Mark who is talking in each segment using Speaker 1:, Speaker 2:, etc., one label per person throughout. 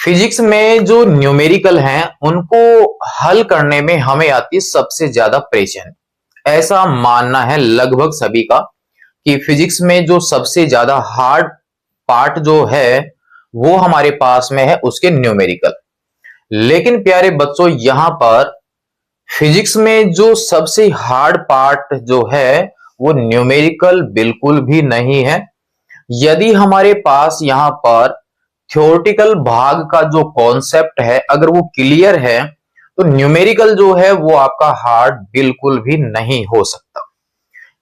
Speaker 1: Physics में जो numerical हैं उनको हल करने में हमें आती है सबसे ज्यादा परेशानी। ऐसा मानना है लगभग सभी का कि फिजिक्स में जो सबसे ज्यादा हार्ड पार्ट जो है वो हमारे पास में है उसके न्यूमेरिकल। लेकिन प्यारे बच्चों, यहां पर फिजिक्स में जो सबसे हार्ड पार्ट जो है वो न्यूमेरिकल बिल्कुल भी नहीं है। यदि हमारे पास यहां पर थ्योरेटिकल भाग का जो कॉन्सेप्ट है अगर वो क्लियर है तो न्यूमेरिकल जो है वो आपका हार्ड बिल्कुल भी नहीं हो सकता।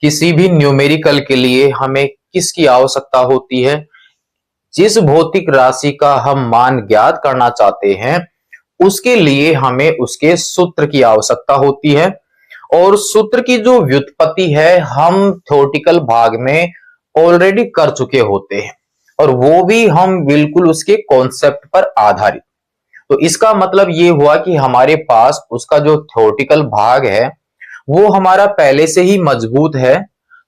Speaker 1: किसी भी न्यूमेरिकल के लिए हमें किसकी आवश्यकता होती है? जिस भौतिक राशि का हम मान ज्ञात करना चाहते हैं उसके लिए हमें उसके सूत्र की आवश्यकता होती है। और सूत्र की जो व्युत्पत्ति है हम थ्योरेटिकल भाग में ऑलरेडी कर चुके होते हैं और वो भी हम बिल्कुल उसके कॉन्सेप्ट पर आधारित। तो इसका मतलब ये हुआ कि हमारे पास उसका जो थ्योरेटिकल भाग है वो हमारा पहले से ही मजबूत है।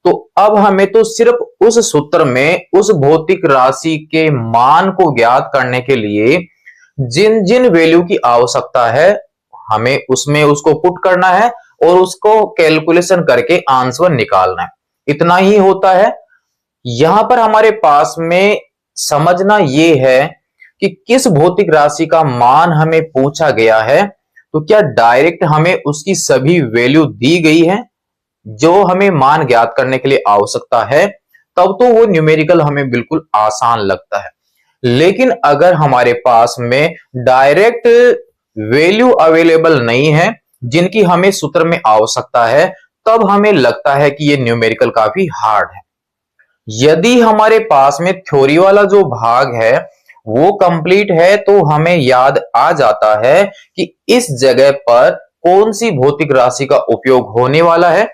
Speaker 1: तो अब हमें तो सिर्फ उस सूत्र में उस भौतिक राशि के मान को ज्ञात करने के लिए जिन जिन वैल्यू की आवश्यकता है हमें उसमें उसको पुट करना है और उसको कैलकुलेशन करके आंसर निकालना है। इतना ही होता है। यहां पर हमारे पास में समझना यह है कि किस भौतिक राशि का मान हमें पूछा गया है, तो क्या डायरेक्ट हमें उसकी सभी वैल्यू दी गई है जो हमें मान ज्ञात करने के लिए आवश्यकता है, तब तो वो न्यूमेरिकल हमें बिल्कुल आसान लगता है। लेकिन अगर हमारे पास में डायरेक्ट वैल्यू अवेलेबल नहीं है जिनकी हमें सूत्र में आवश्यकता है, तब हमें लगता है कि ये न्यूमेरिकल काफी हार्ड है। यदि हमारे पास में थ्योरी वाला जो भाग है वो कंप्लीट है तो हमें याद आ जाता है कि इस जगह पर कौन सी भौतिक राशि का उपयोग होने वाला है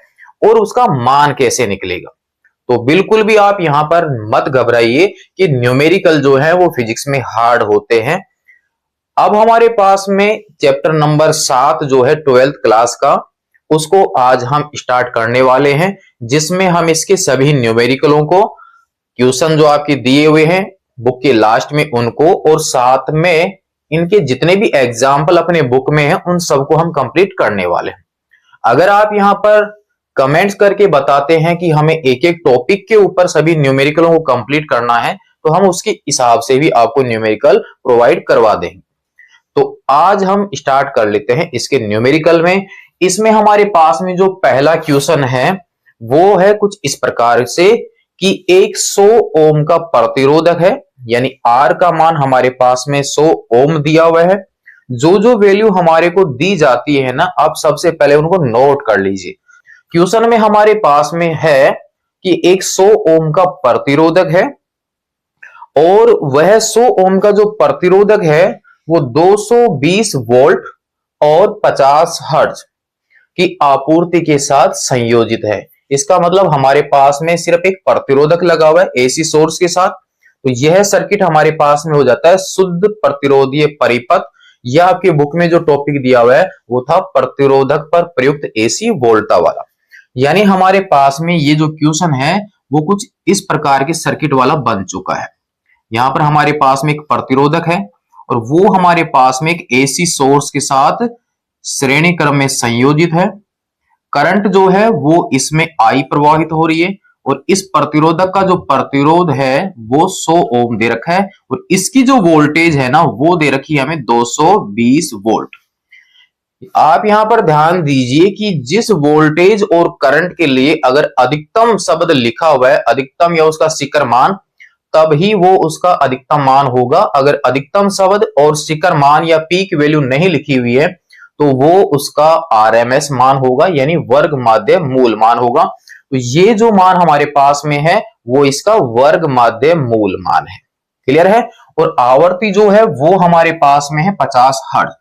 Speaker 1: और उसका मान कैसे निकलेगा। तो बिल्कुल भी आप यहां पर मत घबराइए कि न्यूमेरिकल जो है वो फिजिक्स में हार्ड होते हैं। अब हमारे पास में चैप्टर नंबर 7 जो है 12th क्लास का, उसको आज हम स्टार्ट करने वाले हैं, जिसमें हम इसके सभी न्यूमेरिकलों को क्वेश्चन जो आपके दिए हुए हैं बुक के लास्ट में उनको और साथ में इनके जितने भी एग्जाम्पल अपने बुक में हैं उन सबको हम कंप्लीट करने वाले हैं। अगर आप यहां पर कमेंट्स करके बताते हैं कि हमें एक एक टॉपिक के ऊपर सभी न्यूमेरिकलों को कंप्लीट करना है तो हम उसके हिसाब से भी आपको न्यूमेरिकल प्रोवाइड करवा देंगे। तो आज हम स्टार्ट कर लेते हैं इसके न्यूमेरिकल में। इसमें हमारे पास में जो पहला क्वेश्चन है वो है कुछ इस प्रकार से कि एक 100 ओम का प्रतिरोधक है, यानी आर का मान हमारे पास में 100 ओम दिया हुआ है। जो जो वैल्यू हमारे को दी जाती है ना, आप सबसे पहले उनको नोट कर लीजिए। क्वेश्चन में हमारे पास में है कि एक 100 ओम का प्रतिरोधक है और वह 100 ओम का जो प्रतिरोधक है वो 220 वोल्ट और 50 हर्ट्ज की आपूर्ति के साथ संयोजित है। इसका मतलब हमारे पास में सिर्फ एक प्रतिरोधक लगा हुआ है एसी सोर्स के साथ। तो यह सर्किट हमारे पास में हो जाता है शुद्ध प्रतिरोधीय परिपथ। यह आपके बुक में जो टॉपिक दिया हुआ है वो था प्रतिरोधक पर प्रयुक्त एसी वोल्टा वाला। यानी हमारे पास में ये जो क्वेश्चन है वो कुछ इस प्रकार के सर्किट वाला बन चुका है। यहां पर हमारे पास में एक प्रतिरोधक है और वो हमारे पास में एक एसी सोर्स के साथ श्रेणी क्रम में संयोजित है। करंट जो है वो इसमें आई प्रवाहित हो रही है और इस प्रतिरोधक का जो प्रतिरोध है वो 100 ओम दे रखा है और इसकी जो वोल्टेज है ना वो दे रखी है हमें 220 वोल्ट। आप यहां पर ध्यान दीजिए कि जिस वोल्टेज और करंट के लिए अगर अधिकतम शब्द लिखा हुआ है, अधिकतम या उसका शिखर मान, तब ही वो उसका अधिकतम मान होगा। अगर अधिकतम शब्द और शिखर मान या पीक वैल्यू नहीं लिखी हुई है तो वो उसका आरएमएस मान होगा, यानी वर्ग माध्य मूल मान होगा। तो ये जो मान हमारे पास में है वो इसका वर्ग माध्य मूल मान है। क्लियर है? और आवर्ती जो है वो हमारे पास में है 50 हर्ट्ज।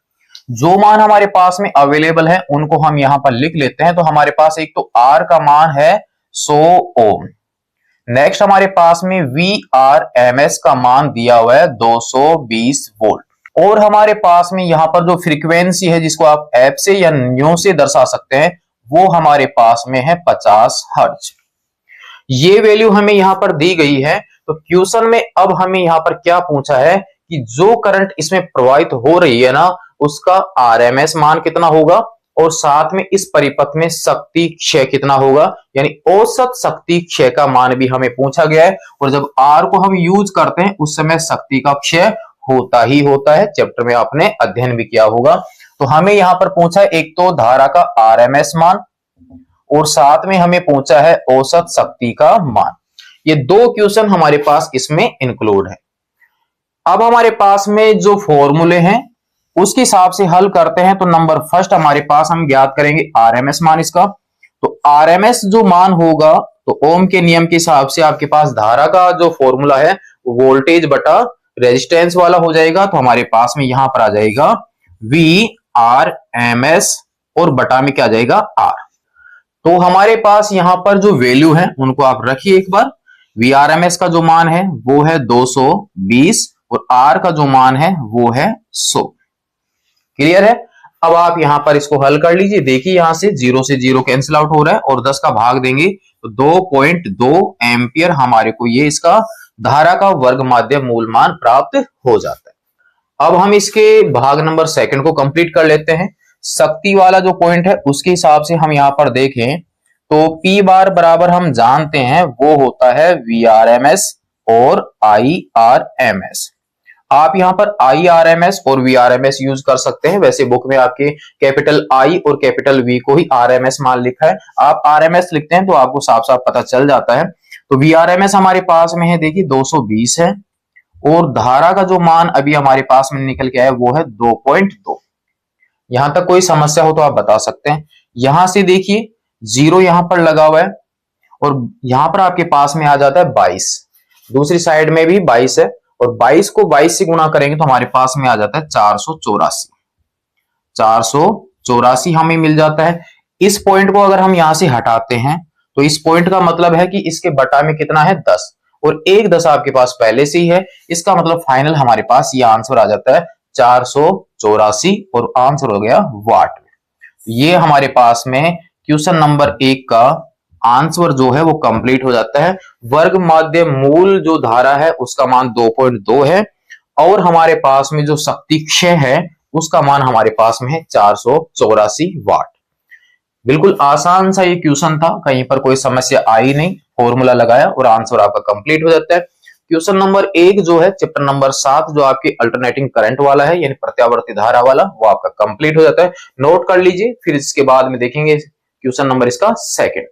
Speaker 1: जो मान हमारे पास में अवेलेबल है उनको हम यहां पर लिख लेते हैं। तो हमारे पास एक तो आर का मान है 100 ओम। नेक्स्ट हमारे पास में VRMS का मान दिया हुआ है 220 वोल्ट। और हमारे पास में यहां पर जो फ्रीक्वेंसी है जिसको आप एफ से या न्यू से दर्शा सकते हैं वो हमारे पास में है 50 हर्ट्ज। ये वैल्यू हमें यहां पर दी गई है। तो क्वेश्चन में अब हमें यहां पर क्या पूछा है कि जो करंट इसमें प्रवाहित हो रही है ना, उसका आरएमएस मान कितना होगा और साथ में इस परिपथ में शक्ति क्षय कितना होगा, यानी औसत शक्ति क्षय का मान भी हमें पूछा गया है। और जब आर को हम यूज करते हैं उस समय शक्ति का क्षय होता ही होता है, चैप्टर में आपने अध्ययन भी किया होगा। तो हमें यहां पर पूछा है एक तो धारा का आरएमएस मान और साथ में हमें पूछा है औसत शक्ति का मान। ये दो क्वेश्चन हमारे पास इसमें इंक्लूड है। अब हमारे पास में जो फॉर्मूले हैं उसके हिसाब से हल करते हैं। तो नंबर फर्स्ट हमारे पास हम ज्ञात करेंगे आरएमएस मान इसका। तो आरएमएस जो मान होगा तो ओम के नियम के हिसाब से आपके पास धारा का जो फॉर्मूला है वोल्टेज बटा रेजिस्टेंस वाला हो जाएगा। तो हमारे पास में यहां पर आ जाएगा वी आर एम एस और बटा में क्या आ जाएगा आर। तो हमारे पास यहां पर जो वैल्यू है उनको आप रखिए एक बार। वी आर एम एस का जो मान है वो है 220 और आर का जो मान है वो है 100। क्लियर है। अब आप यहां पर इसको हल कर लीजिए। देखिए यहां से 0 से 0 कैंसिल आउट हो रहा है और 10 का भाग देंगे तो 2.2 एम्पियर हमारे को ये इसका धारा का वर्ग माध्य मूल मान प्राप्त हो जाता है। अब हम इसके भाग नंबर सेकंड को कंप्लीट कर लेते हैं। शक्ति वाला जो पॉइंट है उसके हिसाब से हम यहां पर देखें तो P बार बराबर हम जानते हैं वो होता है VRMS और IRMS। आप यहां पर IRMS और VRMS यूज कर सकते हैं। वैसे बुक में आपके कैपिटल I और कैपिटल V को ही RMS मान लिखा है, आप RMS लिखते हैं तो आपको साफ साफ पता चल जाता है। तो VRMS हमारे पास में है देखिए 220 है और धारा का जो मान अभी हमारे पास में निकल के आया वो है 2.2। यहां तक कोई समस्या हो तो आप बता सकते हैं। यहां से देखिए 0 यहां पर लगा हुआ है और यहां पर आपके पास में आ जाता है 22, दूसरी साइड में भी 22 है और 22 को 22 से गुणा करेंगे तो हमारे पास में आ जाता है 484। 484 हमें मिल जाता है। इस पॉइंट को अगर हम यहां से हटाते हैं तो इस पॉइंट का मतलब है कि इसके बटा में कितना है 10 और एक 10 आपके पास पहले से ही है। इसका मतलब फाइनल हमारे पास ये आंसर आ जाता है 484 और आंसर हो गया वाट। ये हमारे पास में क्वेश्चन नंबर 1 का आंसर जो है वो कंप्लीट हो जाता है। वर्ग माध्य मूल जो धारा है उसका मान 2.2 है और हमारे पास में जो शक्ति क्षय है उसका मान हमारे पास में है 484 वाट। बिल्कुल आसान सा ये क्वेश्चन था, कहीं पर कोई समस्या आई नहीं, फॉर्मूला लगाया और आंसर आपका कंप्लीट हो जाता है। क्वेश्चन नंबर 1 जो है चैप्टर नंबर 7 जो आपकी अल्टरनेटिंग करंट वाला है यानी प्रत्यावर्ती धारा वाला, वो आपका कंप्लीट हो जाता है। नोट कर लीजिए, फिर इसके बाद में देखेंगे क्वेश्चन नंबर इसका सेकंड।